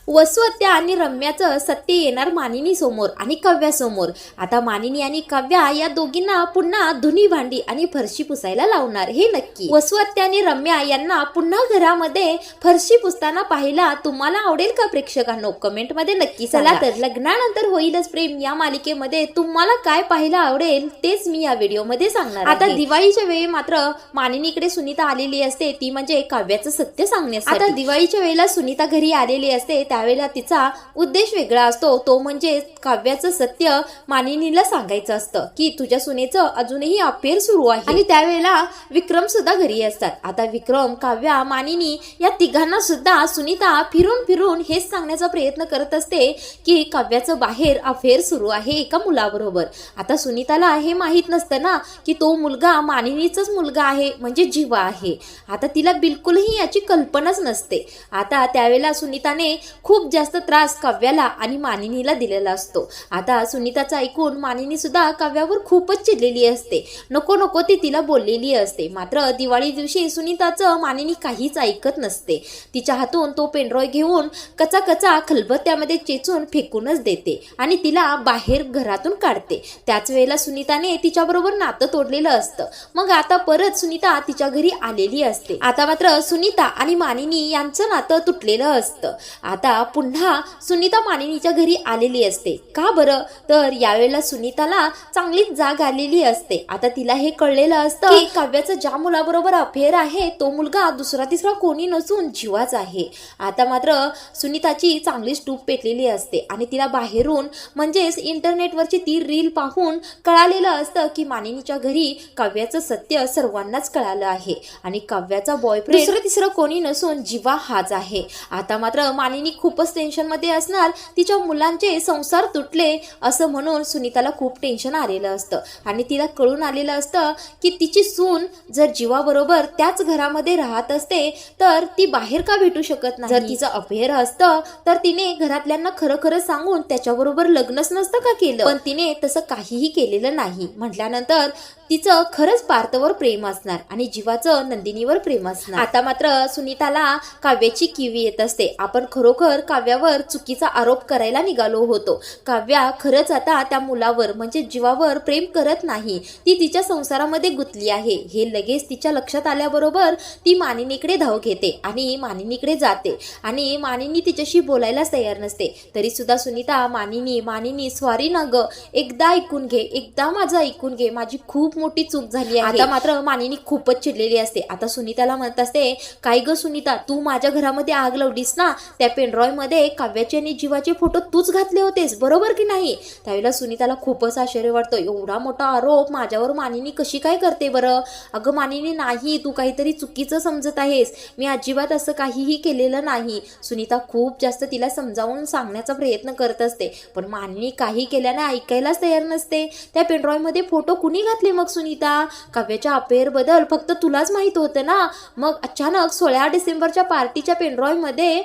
वसुहत्या आणि रम्याचं सत्य येणार मानिनी समोर आणि काव्या समोर. आता मानिनी आणि काव्या या दोघींना पुन्हा धुनी भांडी आणि फरशी पुसायला लावणार हे नक्की. वसुहत्या आणि रम्या यांना पुन्हा घरामध्ये फरशी पुसताना पाहायला तुम्हाला आवडेल का प्रेक्षकांनो? कमेंट मध्ये नक्की सांगा. तर लग्नानंतर होईलच प्रेम या मालिकेमध्ये तुम्हाला काय पाहायला आवडेल तेच मी या व्हिडिओ मध्ये सांगणार. आता दिवाळीच्या वेळी मात्र मानिनीकडे सुनीता आलेली असते, ती म्हणजे काव्याचं सत्य सांगण्यासाठी. आता दिवाळीच्या वेळेला सुनीता घरी आलेली असते, त्यावेळेला तिचा उद्देश वेगळा असतो, तो म्हणजे काव्याचं सत्य मानिनीला सांगायचं असतं की तुझ्या सुनेचं अजूनही अफेअर सुरू आहे. आणि त्यावेळेला विक्रम सुद्धा घरी असतात. आता विक्रम, काव्या, मानिनी या तिघांना सुद्धा सुनीता फिरून फिरून हेच सांगण्याचा प्रयत्न करत असते की काव्याचं बाहेर अफेअर सुरू आहे एका मुलाबरोबर. आता सुनीताला हे माहित नसतं ना की तो मुलगा मानिनीचाच मुलगा आहे, म्हणजे जीवा आहे. आता तिला बिलकुलही याची कल्पनाच नसते. आता त्यावेळेला सुनीताने खूप जास्त त्रास काव्याला आणि मानिनीला दिलेला असतो. आता सुनीताचं ऐकून मानिनी सुद्धा काव्यावर खूपच चिडलेली असते, नको नको ती तिला बोललेली असते. मात्र दिवाळी दिवशी सुनीताचं मानिनी काहीच ऐकत नसते. तिच्या हातून तो पेनड्रॉय घेऊन कचा कचा खलबत्त्यामध्ये चेचून फेकूनच देते आणि तिला बाहेर घरातून काढते. त्याच वेळेला सुनीताने तिच्याबरोबर नातं तोडलेलं असतं. मग आता परत सुनीता तिच्या घरी आलेली असते. आता मात्र सुनीता आणि मानिनी यांचं नातं तुटलेलं असतं. आता पुन्हा सुनीता मानिनीच्या घरी आलेली असते. का बरं? तर यावेळेला सुनीताला चांगलीच जाग आलेली असते. आता तिला हे कळलेलं असतं की काव्याचं ज्या मुलाबरोबर अफेअर आहे तो मुलगा दुसरा तिसरा कोणी नसून जीवाच आहे. आता मात्र सुनीताची चांगली स्टूप पेटलेली असते आणि तिला बाहेरून म्हणजेच इंटरनेटवरची ती रील पाहून कळालेलं असतं की मानिनीच्या घरी काव्याचं सत्य सर्वांनाच कळालं आहे आणि काव्याचा बॉयफ्रेंड दुसरं तिसरं कोणी नसून जीवा हाच आहे. आता मात्र मानिनी खूपच टेन्शन मध्ये असणार, तिच्या मुलांचे संसार तुटले असं म्हणून सुनीताला खूप टेन्शन आलेलं असतं आणि तिला कळून आलेलं असतं की तिची सून जर जीवाबरोबर त्याच घरामध्ये राहत असते तर ती बाहेर का भेटू शकत नाही. जर तिचं अफेअर असतं तर तिने घरातल्यांना खरं खरं सांगून त्याच्याबरोबर लग्नच नसतं का केलं, पण तिने तसं काहीही केलेलं नाही. म्हटल्यानंतर तिचं खरंच पार्थवर प्रेम असणार आणि जीवाचं नंदिनीवर प्रेम असणार. आता मात्र सुनीताला काव्याची किवी येत असते. आपण खरोखर काव्यावर चुकीचा आरोप करायला निघालो होतो. काव्या खरंच आता त्या मुलावर म्हणजे जीवावर प्रेम करत नाही, ती तिच्या संसारामध्ये गुंतली आहे. हे लगेच तिच्या लक्षात आल्याबरोबर ती मानिनीकडे धाव घेते आणि मानिनीकडे जाते आणि मानिनी तिच्याशी बोलायलाच तयार नसते. तरी सुद्धा सुनीता मानिनी सॉरी ना ग, एकदा ऐकून घे, एकदा माझं ऐकून घे, माझी खूप मोठी चूक झाली आहे. आता मात्र मानिनी खूपच चिडलेली असते. आता सुनीताला म्हणत असते, काय ग सुनीता, तू माझ्या घरामध्ये आग लावलीस ना, त्या पेनड्रॉय मध्ये काव्याचे आणि जीवाचे फोटो तूच घातले होतेस बरोबर की नाही? त्यावेळेला सुनीताला खूपच आश्चर्य वाटतं, एवढा मोठा आरोप माझ्यावर मानिनी कशी काय करते बरं? अगं मानिनी, नाही, तू काहीतरी चुकीचं समजत आहेस, मी अजिबात असं काहीही केलेलं नाही. सुनीता खूप जास्त तिला समजावून सांगण्याचा प्रयत्न करत असते, पण मानिनी काही केल्याने ऐकायलाच तयार नसते. त्या पेनड्रॉय मध्ये फोटो कुणी घातले मग सुनीता? काव्याच्या अफेअर बद्दल फक्त तुलाच माहित होतं ना, मग अचानक 16 डिसेंबरच्या पार्टीच्या पेनड्रॉय मध्ये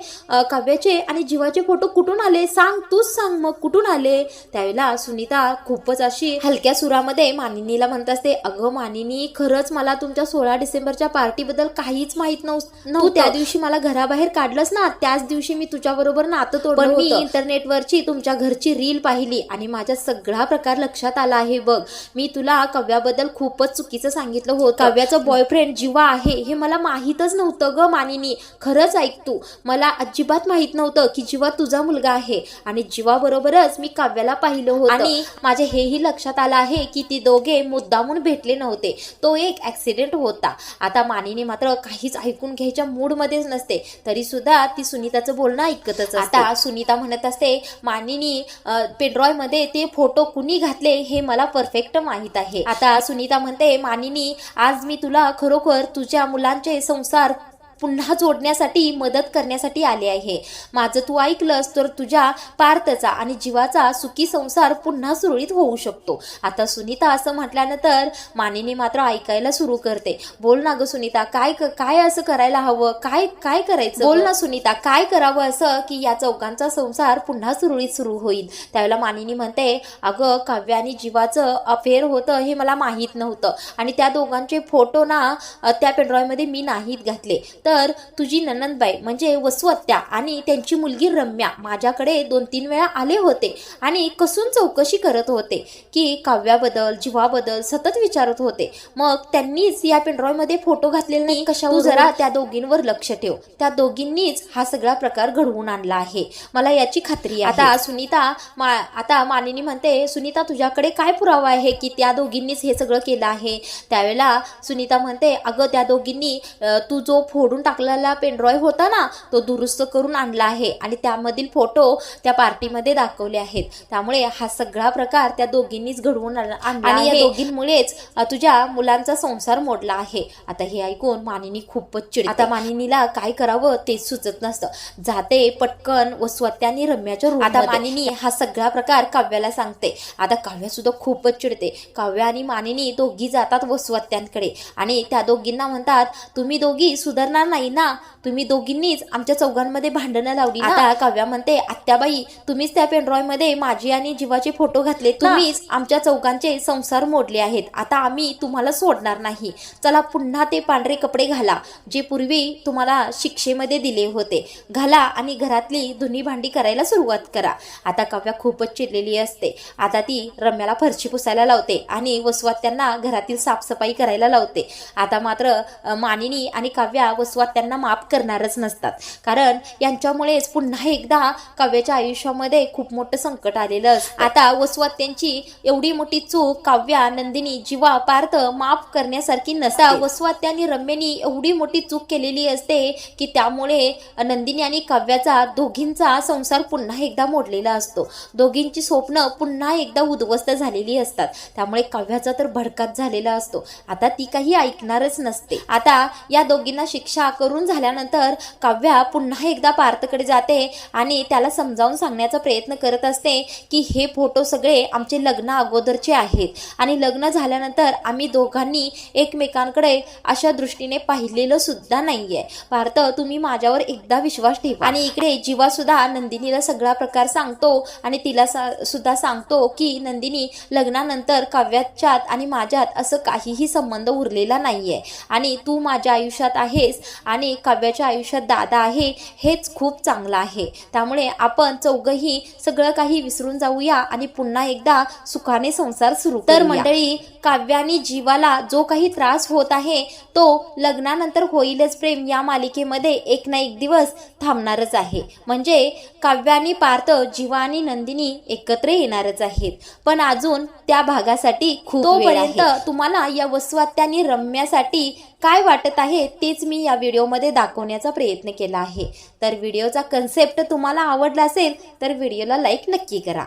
काव्याचे आणि जीवाचे फोटो कुठून आले? सांग, तूच सांग मग कुठून आले? त्यावेळेला सुनीता खूपच अशी हलक्या सुरामध्ये मानिनीला म्हणत असते, अगं मानिनी, खरंच मला तुमच्या 16 डिसेंबरच्या पार्टीबद्दल काहीच माहित नव्हतं. त्या दिवशी मला घराबाहेर काढलंस ना, त्याच दिवशी मी तुझ्याबरोबर नातं तोडलं होतं. मी इंटरनेटवरची तुमच्या घरची रील पाहिली आणि माझ्या सगळा प्रकार लक्षात आला आहे बघ. मी तुला काव्याबद्दल खूपच चुकीचं सांगितलं होतं. काव्याचा बॉयफ्रेंड जीवा आहे हे मला माहीतच नव्हतं ग मानिनी, खरंच ऐक तू, मला अजिबात माहित नव्हतं की जीवा तुझा मुलगा आहे आणि जीवाबरोबरच मी काव्याला पाहिलं होतं आणि माझ्या हेही लक्षात आलं आहे की ती दोघे मुद्दामून भेटले नव्हते, तो एक ऍक्सिडेंट होता. आता मानिनी मात्र काहीच ऐकून घ्यायच्या मूड मध्येच नसते, तरी सुद्धा ती सुनीताचं बोलणं ऐकतच असते. आता सुनीता म्हणत असते, मानिनी, पेनड्रॉय मध्ये ते फोटो कुणी घातले हे मला परफेक्ट माहित आहे. आता सुनीता म्हणते, मानिनी, आज मी तुला खरोखर तुझ्या मुलांचे संसार पुन्हा जोडण्यासाठी मदत करण्यासाठी आले आहे. माझं तू ऐकलंस तर तुझ्या पार्थचा आणि जीवाचा सुखी संसार पुन्हा सुरळीत होऊ शकतो. आता सुनीता असं म्हटल्यानंतर मानिनी मात्र ऐकायला सुरू करते. बोल ना ग सुनीता, काय असं करायला हवं, काय करायचं? बोल ना सुनीता, काय करावं असं की या चौघांचा संसार पुन्हा सुरळीत सुरू होईल? त्यावेळेला मानिनी म्हणते, अगं काव्या आणि जीवाचं अफेअर होतं हे मला माहीत नव्हतं आणि त्या दोघांचे फोटो ना त्या पेनड्रॉय मध्ये मी नाहीत घातले, तर तुझी ननंदबाई म्हणजे वसुहत्या आणि त्यांची मुलगी रम्या माझ्याकडे 2-3 वेळा आले होते आणि कसून चौकशी करत होते की काव्याबद्दल जीवाबद्दल सतत विचारत होते. मग त्यांनीच या पेनड्रॉइव मध्ये फोटो घातलेले नाही कशा? तू जरा त्या दोघींवर लक्ष ठेव. त्या दोघींनीच हा सगळा प्रकार घडवून आणला आहे, मला याची खात्री आहे. आता सुनीता आता मानिनी म्हणते, सुनीता तुझ्याकडे काय पुरावा आहे की त्या दोघींनीच हे सगळं केलं आहे? त्यावेळेला सुनीता म्हणते, अगं त्या दोघींनी तू जो फोडून टाकलेला पेनड्रॉइव होता ना तो दुरुस्त करून आणला आहे आणि त्यामधील फोटो त्या पार्टीमध्ये दाखवले आहेत. त्यामुळे हा सगळा प्रकार त्या दोघींनीच घडवून आणला आणि या दोघींमुळेच तुझ्या मुलांचा संसार मोडला आहे. आता हे ऐकून मानिनी खूपच चिडते. आता मानिनीला काय करावं तेच सुचत नसतं. जाते पटकन वसुहत्या आणि रम्याच्या रूम. आता मानिनी हा सगळा प्रकार काव्याला सांगते. आता काव्या सुद्धा खूपच चिडते. काव्या आणि मानिनी दोघी जातात वसुहत्यांकडे आणि त्या दोघींना म्हणतात, तुम्ही दोघी सुधारणार नाही ना, तुम्ही दोघींनीच आमच्या चौघांमध्ये भांडणं लावली. आता काव्या म्हणते, आत्याबाई तुम्हीच त्या पेनड्रॉइव मध्ये माझी आणि जीवाचे फोटो घातले, तुम्हीच आमच्या चौघांचे संसार मोडले आहेत. आता आम्ही तुम्हाला सोडणार नाही. चला पुन्हा ते पांढरे कपडे घाला जे पूर्वी तुम्हाला शिक्षेमध्ये दिले होते, घाला आणि घरातली धुनी भांडी करायला सुरुवात करा. आता काव्या खूपच चिडलेली असते. आता ती रम्याला फरशी पुसायला लावते आणि वसुहत्यांना घरातील साफसफाई करायला लावते. आता मात्र मानिनी आणि काव्या वसुहत्यांना माफ करणारच नसतात, कारण यांच्यामुळेच पुन्हा एकदा काव्याच्या आयुष्यामध्ये खूप मोठं संकट आलेलं असतं. आता वसुहत्यांची एवढी मोठी चूक काव्या, नंदिनी, जीवा, पार्थ माफ करण्यासारखी नसता. वसुहत्या आणि रम्यानी एवढी मोठी चूक केलेली असते की त्यामुळे नंदिनी आणि काव्याचा दोघींचा संसार पुन्हा एकदा मोडलेला असतो. दोघींची स्वप्न पुन्हा एकदा उद्ध्वस्त झालेली असतात. त्यामुळे काव्याचा तर भडकाच झालेला असतो. आता ती काही ऐकणारच नसते. आता या दोघींना शिक्षा करून झाल्यानंतर काव्या पुन्हा एकदा पार्थकडे जाते आणि त्याला समजावून सांगण्याचा प्रयत्न करत असते की हे फोटो सगळे आमचे लग्न अगोदरचे आहेत आणि लग्न झाल्यानंतर आम्ही दोघांनी एकमेकांकडे अशा दृष्टीने पाहिलेलं सुद्धा नाहीये. पार्थ तुम्ही माझ्यावर एकदा विश्वास ठेवा. आणि इकडे जीवा सुद्धा नंदिनीला सगळा प्रकार सांगतो आणि तिला सुद्धा सांगतो की नंदिनी, लग्नानंतर काव्याच्यात आणि माझ्यात असं काहीही संबंध उरलेला नाहीये आणि तू माझ्या आयुष्यात आहेस आणि काव्याच्या आयुष्यात दादा आहे, हेच खूप चांगलं आहे. त्यामुळे आपण चौघही सगळं काही विसरून जाऊया आणि पुन्हा एकदा सुखाने संसार सुरू करूया. तर मंडळी, काव्या आणि जीवाला जो काही त्रास होत आहे तो लग्नानंतर होईलच प्रेम या मालिकेमध्ये एक ना एक दिवस थांबणारच आहे. म्हणजे काव्या आणि पार्थ, जीवा आणि नंदिनी एकत्र येणारच आहेत. पण अजून त्या भागासाठी खूप वेळ आहे. तुम्हाला या वसुहत्या आणि रम्यासाठी काय वाटत आहे तेच मी या व्हिडिओमध्ये दाखवण्याचा प्रयत्न केला आहे. तर व्हिडिओचा कन्सेप्ट तुम्हाला आवडला असेल तर व्हिडिओला लाईक नक्की करा.